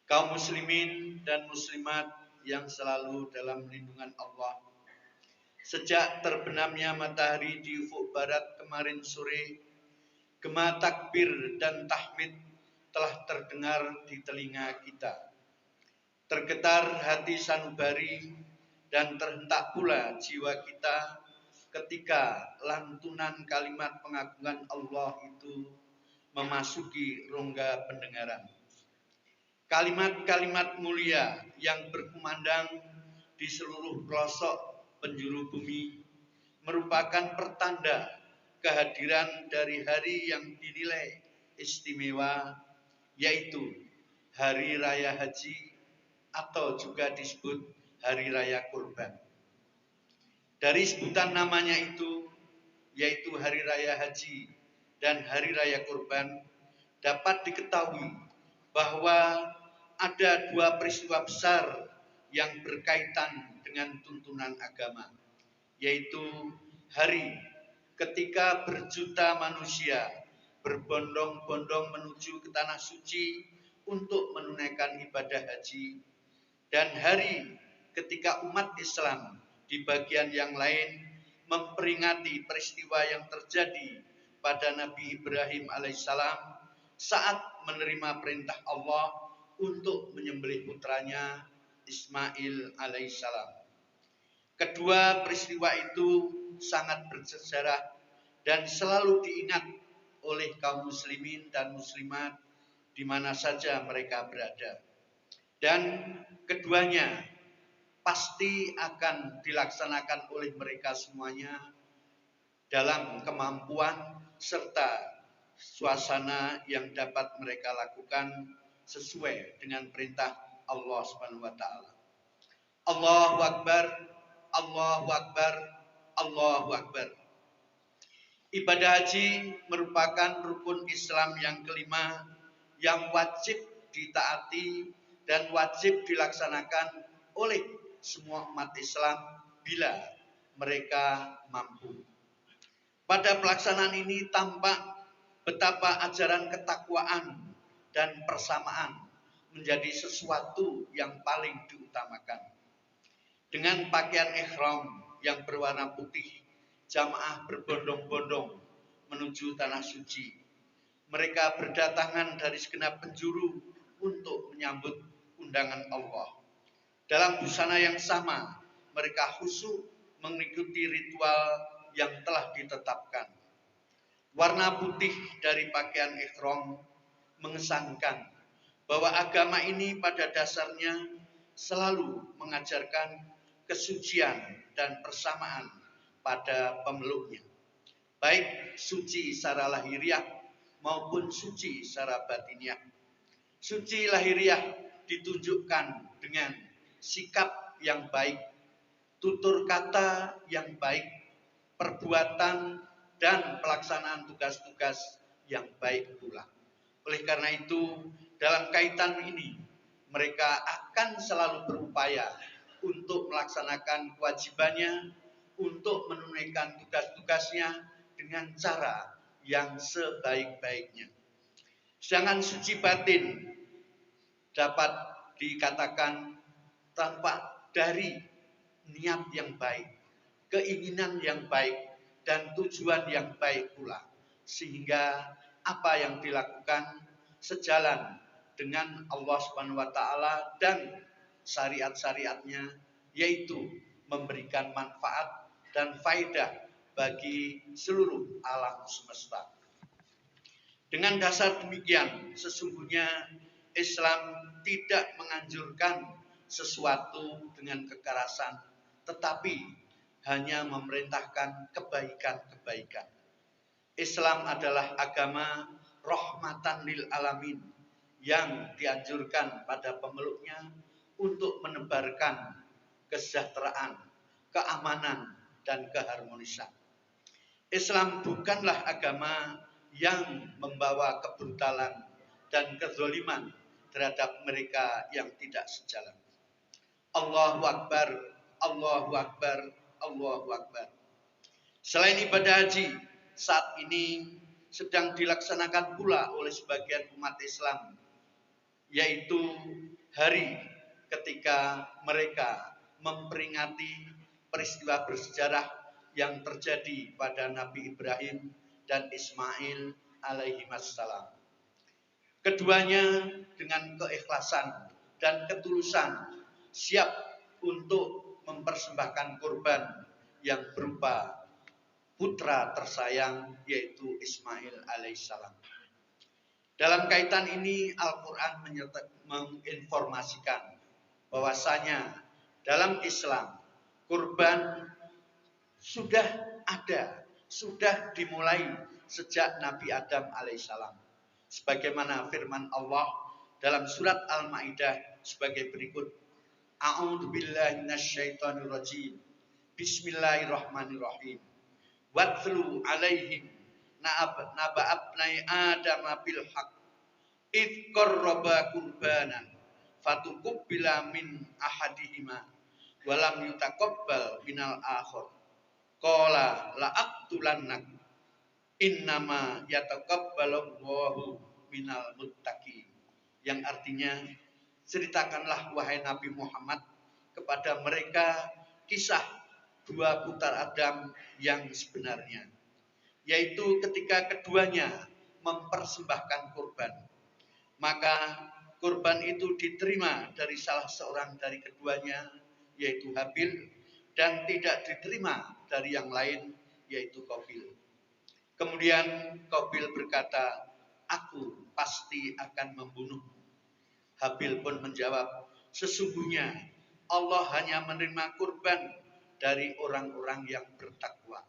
Kaum muslimin dan muslimat yang selalu dalam lindungan Allah. Sejak terbenamnya matahari di ufuk barat kemarin sore, gema takbir dan tahmid telah terdengar di telinga kita. Tergetar hati sanubari dan terhentak pula jiwa kita ketika lantunan kalimat pengagungan Allah itu memasuki rongga pendengaran. Kalimat-kalimat mulia yang berkumandang di seluruh pelosok penjuru bumi merupakan pertanda kehadiran dari hari yang dinilai istimewa, yaitu Hari Raya Haji atau juga disebut Hari Raya Kurban. Dari sebutan namanya itu, yaitu Hari Raya Haji dan Hari Raya Kurban, dapat diketahui bahwa ada dua peristiwa besar yang berkaitan dengan tuntunan agama, yaitu hari ketika berjuta manusia berbondong-bondong menuju ke tanah suci untuk menunaikan ibadah haji, dan hari ketika umat Islam di bagian yang lain memperingati peristiwa yang terjadi pada Nabi Ibrahim alaihissalam saat menerima perintah Allah untuk menyembelih putranya Ismail alaihissalam. Kedua peristiwa itu sangat bersejarah dan selalu diingat oleh kaum muslimin dan muslimat di mana saja mereka berada. Dan keduanya pasti akan dilaksanakan oleh mereka semuanya dalam kemampuan serta suasana yang dapat mereka lakukan sesuai dengan perintah Allah Subhanahu wa taala. Allahu Akbar, Allahu Akbar, Allahu Akbar. Ibadah haji merupakan rukun Islam yang kelima yang wajib ditaati dan wajib dilaksanakan oleh semua umat Islam bila mereka mampu. Pada pelaksanaan ini tampak betapa ajaran ketakwaan dan persamaan menjadi sesuatu yang paling diutamakan. Dengan pakaian ihram yang berwarna putih, jamaah berbondong-bondong menuju tanah suci. Mereka berdatangan dari segenap penjuru untuk menyambut undangan Allah. Dalam busana yang sama, mereka khusyuk mengikuti ritual yang telah ditetapkan. Warna putih dari pakaian ihram mengesankan bahwa agama ini pada dasarnya selalu mengajarkan kesucian dan persamaan pada pemeluknya, baik suci secara lahiriah maupun suci secara batiniah. Suci lahiriah ditunjukkan dengan sikap yang baik, tutur kata yang baik, perbuatan dan pelaksanaan tugas-tugas yang baik pula. Oleh karena itu, dalam kaitan ini, mereka akan selalu berupaya untuk melaksanakan kewajibannya, untuk menunaikan tugas-tugasnya dengan cara yang sebaik-baiknya. Sedangkan suci batin dapat dikatakan tanpa dari niat yang baik, keinginan yang baik, dan tujuan yang baik pula. Sehingga apa yang dilakukan sejalan dengan Allah Subhanahu wa taala dan syariat-syariatnya, yaitu memberikan manfaat dan faedah bagi seluruh alam semesta. Dengan dasar demikian, sesungguhnya Islam tidak menganjurkan sesuatu dengan kekerasan, tetapi hanya memerintahkan kebaikan-kebaikan. Islam adalah agama rahmatan lil alamin yang dianjurkan pada pemeluknya untuk menebarkan kesejahteraan, keamanan, dan keharmonisan. Islam bukanlah agama yang membawa kebrutalan dan kezaliman terhadap mereka yang tidak sejalan. Allahu Akbar, Allahu Akbar, Allahu Akbar. Selain ibadah haji, saat ini sedang dilaksanakan pula oleh sebagian umat Islam, yaitu hari ketika mereka memperingati peristiwa bersejarah yang terjadi pada Nabi Ibrahim dan Ismail alaihi wassalam. Keduanya dengan keikhlasan dan ketulusan siap untuk mempersembahkan korban yang berupa putra tersayang yaitu Ismail alaihissalam. Dalam kaitan ini Al-Quran menginformasikan bahwasanya dalam Islam kurban sudah ada, sudah dimulai sejak Nabi Adam alaihissalam. Sebagaimana firman Allah dalam surat Al-Maidah sebagai berikut. A'udzu billahi minasyaitonir rajim. Bismillahirrahmanirrahim. Watlu alaihim naba abnai Adam bil haqq id qarraba qurbanan fatuqbila min ahadihima wa lam yutaqabbal minal akhar qala la aqtulannak innama yataqabbalullahu minal muttaqin, yang artinya ceritakanlah wahai Nabi Muhammad kepada mereka kisah dua putra Adam yang sebenarnya, yaitu ketika keduanya mempersembahkan kurban, maka kurban itu diterima dari salah seorang dari keduanya yaitu Habil, dan tidak diterima dari yang lain yaitu Qabil. Kemudian Qabil berkata, aku pasti akan membunuh. Habil pun menjawab, sesungguhnya Allah hanya menerima kurban dari orang-orang yang bertakwa.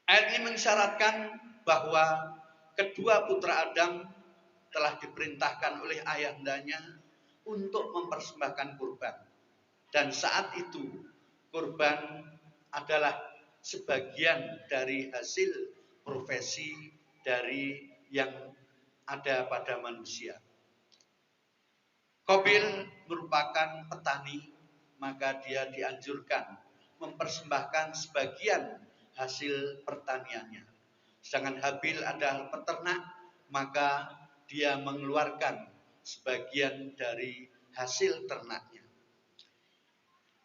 Ayat ini mengisyaratkan bahwa kedua putra Adam telah diperintahkan oleh ayahndanya untuk mempersembahkan kurban. Dan saat itu kurban adalah sebagian dari hasil profesi dari yang ada pada manusia. Qabil merupakan petani, maka dia dianjurkan mempersembahkan sebagian hasil pertaniannya. Sedangkan Habil adalah peternak, maka dia mengeluarkan sebagian dari hasil ternaknya.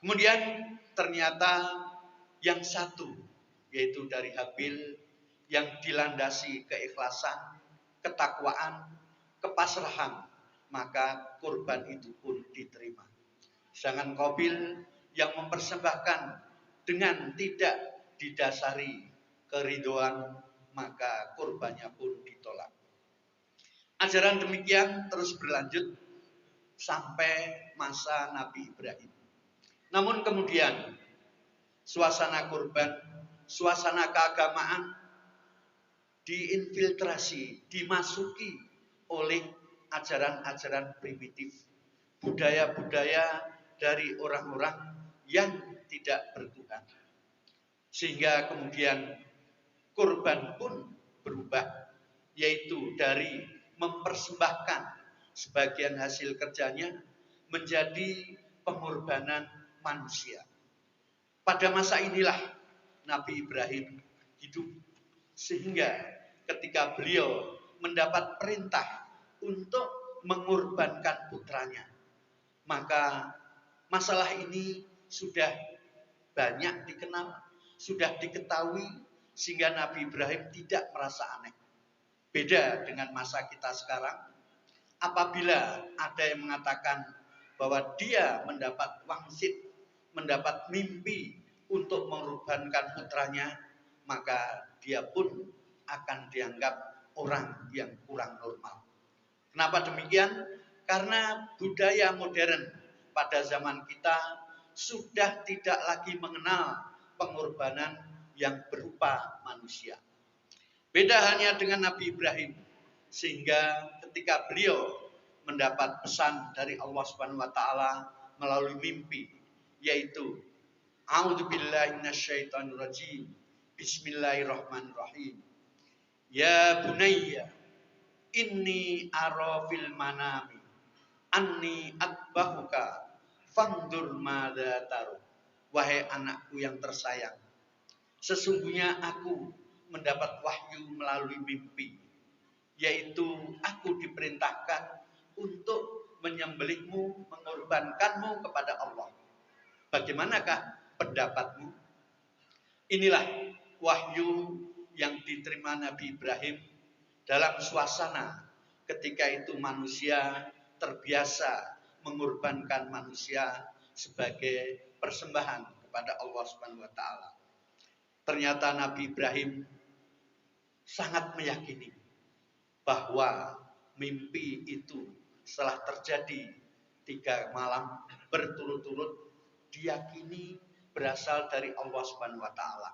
Kemudian ternyata yang satu, yaitu dari Habil, yang dilandasi keikhlasan, ketakwaan, kepasrahan, maka kurban itu pun diterima. Sedangkan Qabil yang mempersembahkan dengan tidak didasari keridhaan, maka kurbannya pun ditolak. Ajaran demikian terus berlanjut sampai masa Nabi Ibrahim. Namun kemudian suasana kurban, suasana keagamaan diinfiltrasi, dimasuki oleh ajaran-ajaran primitif, budaya-budaya dari orang-orang yang tidak bertuhan. Sehingga kemudian kurban pun berubah, yaitu dari mempersembahkan sebagian hasil kerjanya menjadi pengorbanan manusia. Pada masa inilah Nabi Ibrahim hidup, sehingga ketika beliau mendapat perintah untuk mengorbankan putranya, maka masalah ini sudah banyak dikenal, sudah diketahui, sehingga Nabi Ibrahim tidak merasa aneh. Beda dengan masa kita sekarang, apabila ada yang mengatakan bahwa dia mendapat wangsit, mendapat mimpi untuk mengorbankan putranya, maka dia pun akan dianggap orang yang kurang normal. Kenapa demikian? Karena budaya modern pada zaman kita sudah tidak lagi mengenal pengorbanan yang berupa manusia. Beda hanya dengan Nabi Ibrahim, sehingga ketika beliau mendapat pesan dari Allah Subhanahu wa taala melalui mimpi, yaitu A'udzubillahi minasyaitonirrajim. Bismillahirrahmanirrahim. Ya bunayya inni ara fil manami anni atbahuka fandur madza taru. Wahai anakku yang tersayang, sesungguhnya aku mendapat wahyu melalui mimpi, yaitu aku diperintahkan untuk menyembelihmu, mengorbankanmu kepada Allah. Bagaimanakah pendapatmu? Inilah wahyu yang diterima Nabi Ibrahim dalam suasana ketika itu manusia terbiasa mengorbankan manusia sebagai persembahan kepada Allah Subhanahu wa taala. Ternyata Nabi Ibrahim sangat meyakini bahwa mimpi itu setelah terjadi 3 malam berturut-turut diyakini berasal dari Allah Subhanahu wa taala.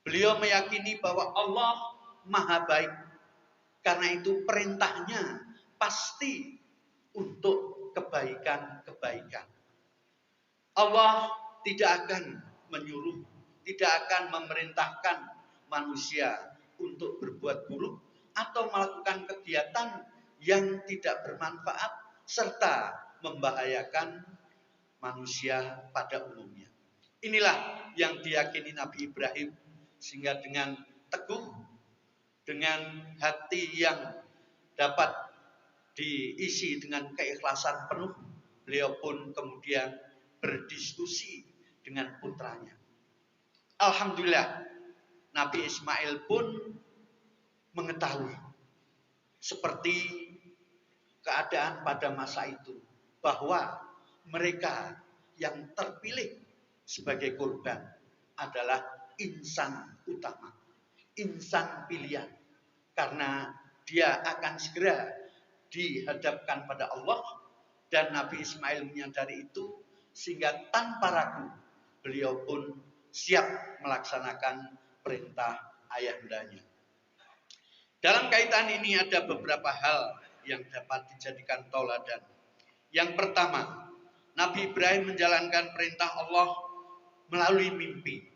Beliau meyakini bahwa Allah Maha baik. Karena itu perintahnya pasti untuk kebaikan-kebaikan. Allah tidak akan menyuruh, tidak akan memerintahkan manusia untuk berbuat buruk atau melakukan kegiatan yang tidak bermanfaat serta membahayakan manusia pada umumnya. Inilah yang diyakini Nabi Ibrahim, sehingga dengan teguh, dengan hati yang dapat diisi dengan keikhlasan penuh, beliau pun kemudian berdiskusi dengan putranya. Alhamdulillah, Nabi Ismail pun mengetahui seperti keadaan pada masa itu, bahwa mereka yang terpilih sebagai korban adalah insan utama, insan pilihan, karena dia akan segera dihadapkan pada Allah, dan Nabi Ismail menyadari itu, sehingga tanpa ragu beliau pun siap melaksanakan perintah ayahandanya. Dalam kaitan ini ada beberapa hal yang dapat dijadikan tauladan. Yang pertama, Nabi Ibrahim menjalankan perintah Allah melalui mimpi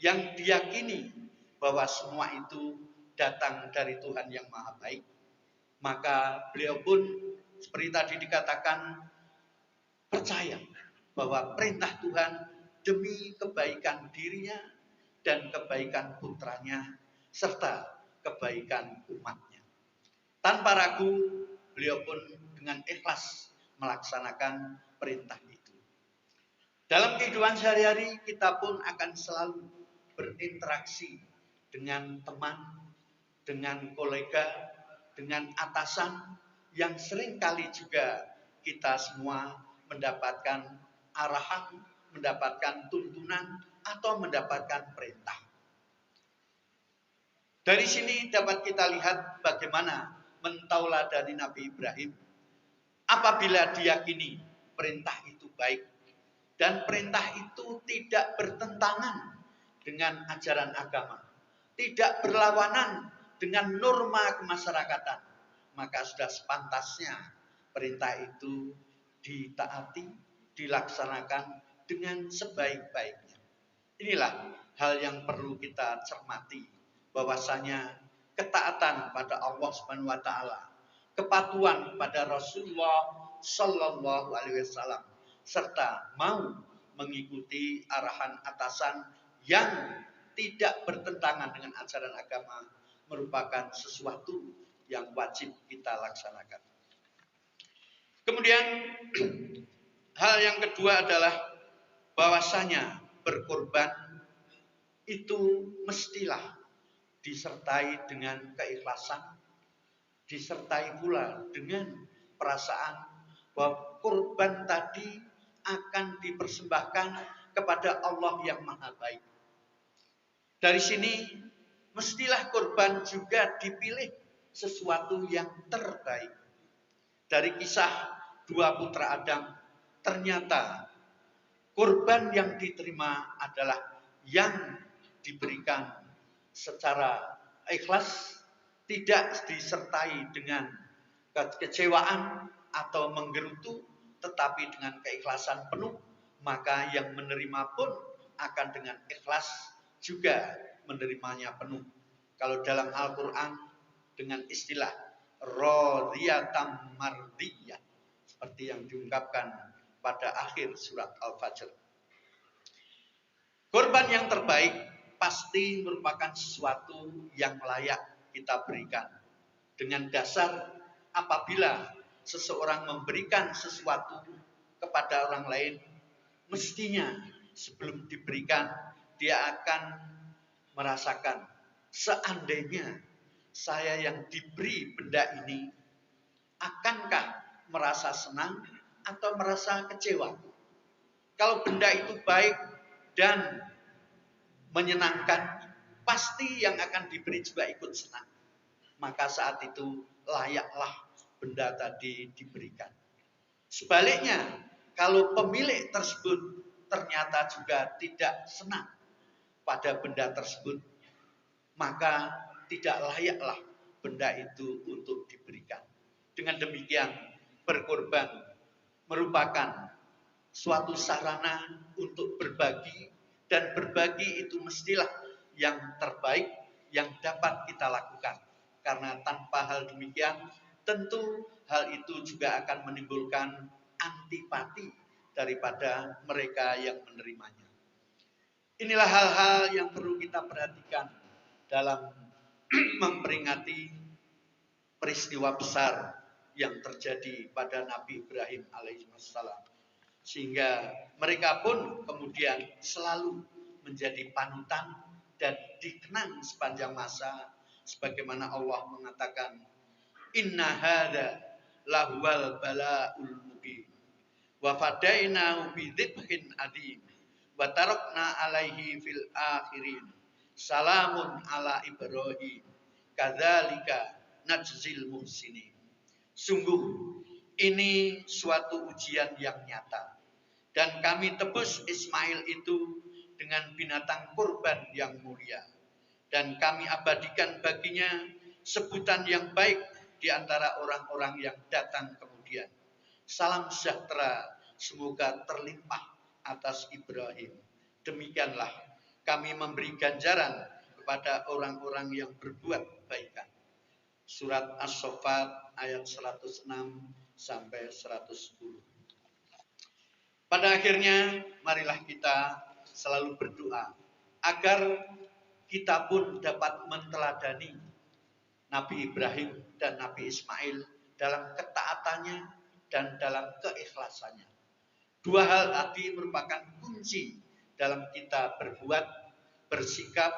yang diyakini bahwa semua itu datang dari Tuhan yang Maha Baik. Maka beliau pun seperti tadi dikatakan percaya bahwa perintah Tuhan demi kebaikan dirinya dan kebaikan putranya serta kebaikan umatnya. Tanpa ragu beliau pun dengan ikhlas melaksanakan perintah itu. Dalam kehidupan sehari-hari kita pun akan selalu berinteraksi dengan teman, dengan kolega, dengan atasan yang seringkali juga kita semua mendapatkan arahan, mendapatkan tuntunan, atau mendapatkan perintah. Dari sini dapat kita lihat bagaimana mentauladani Nabi Ibrahim apabila diyakini perintah itu baik dan perintah itu tidak bertentangan dengan ajaran agama, tidak berlawanan dengan norma kemasyarakatan, maka sudah sepantasnya perintah itu ditaati, dilaksanakan dengan sebaik-baiknya. Inilah hal yang perlu kita cermati, bahwasanya ketaatan pada Allah Subhanahu wa taala, kepatuhan pada Rasulullah sallallahu alaihi wasallam, serta mau mengikuti arahan atasan yang tidak bertentangan dengan ajaran agama merupakan sesuatu yang wajib kita laksanakan. Kemudian hal yang kedua adalah bahwasanya berkorban itu mestilah disertai dengan keikhlasan, disertai pula dengan perasaan bahwa korban tadi akan dipersembahkan kepada Allah yang Maha Baik. Dari sini mestilah korban juga dipilih sesuatu yang terbaik. Dari kisah 2 putra Adam, ternyata korban yang diterima adalah yang diberikan secara ikhlas, tidak disertai dengan kekecewaan atau menggerutu, tetapi dengan keikhlasan penuh, maka yang menerima pun akan dengan ikhlas juga menerimanya penuh. Kalau dalam Al-Quran dengan istilah radhiyatam mardiyah, seperti yang diungkapkan pada akhir surat Al-Fajr. Korban yang terbaik pasti merupakan sesuatu yang layak kita berikan, dengan dasar apabila seseorang memberikan sesuatu kepada orang lain, mestinya sebelum diberikan dia akan merasakan, seandainya saya yang diberi benda ini, akankah merasa senang atau merasa kecewa? Kalau benda itu baik dan menyenangkan, pasti yang akan diberi juga ikut senang. Maka saat itu layaklah benda tadi diberikan. Sebaliknya, kalau pemilik tersebut ternyata juga tidak senang pada benda tersebut, maka tidak layaklah benda itu untuk diberikan. Dengan demikian, berkorban merupakan suatu sarana untuk berbagi, dan berbagi itu mestilah yang terbaik yang dapat kita lakukan. Karena tanpa hal demikian, tentu hal itu juga akan menimbulkan antipati daripada mereka yang menerimanya. Inilah hal-hal yang perlu kita perhatikan dalam memperingati peristiwa besar yang terjadi pada Nabi Ibrahim alaihissalam. Sehingga mereka pun kemudian selalu menjadi panutan dan dikenang sepanjang masa, sebagaimana Allah mengatakan, inna hadza lahuwal balaul mubin wa fadainahu bi dzibhin adzim wa tarakna alaihi fil akhirin salamun ala Ibrahim kadzalika najzil muhsinin. Sungguh ini suatu ujian yang nyata, dan kami tebus Ismail itu dengan binatang kurban yang mulia, dan kami abadikan baginya sebutan yang baik di antara orang-orang yang datang kemudian. Salam sejahtera semoga terlimpah atas Ibrahim. Demikianlah kami memberi ganjaran kepada orang-orang yang berbuat kebaikan. Surat As-Saffat ayat 106 sampai 110. Pada akhirnya, marilah kita selalu berdoa agar kita pun dapat menteladani Nabi Ibrahim dan Nabi Ismail dalam ketaatannya dan dalam keikhlasannya. Dua hal tadi merupakan kunci dalam kita berbuat, bersikap,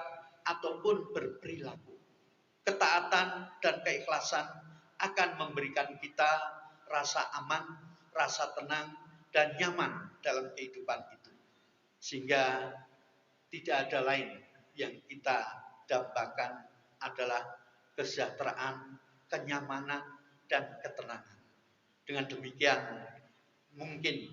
ataupun berperilaku. Ketaatan dan keikhlasan akan memberikan kita rasa aman, rasa tenang, dan nyaman dalam kehidupan itu. Sehingga tidak ada lain yang kita dambakan adalah kesejahteraan, kenyamanan, dan ketenangan. Dengan demikian, mungkin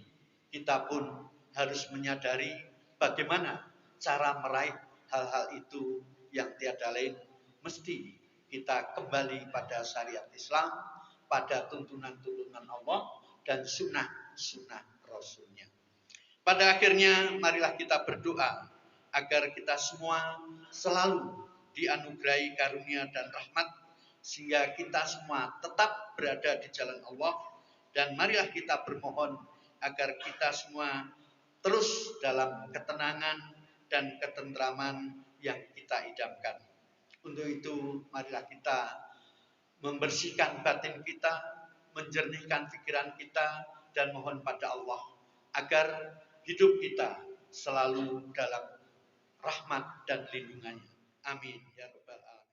kita pun harus menyadari bagaimana cara meraih hal-hal itu yang tiada lain, mesti kita kembali pada syariat Islam, pada tuntunan-tuntunan Allah, dan sunnah-sunnah Rasulnya. Pada akhirnya, marilah kita berdoa agar kita semua selalu dianugerahi karunia dan rahmat, sehingga kita semua tetap berada di jalan Allah, dan marilah kita bermohon agar kita semua terus dalam ketenangan dan ketentraman yang kita idamkan. Untuk itu, marilah kita membersihkan batin kita, menjernihkan pikiran kita, dan mohon pada Allah agar hidup kita selalu dalam rahmat dan lindungannya. Amin ya rabbal alamin.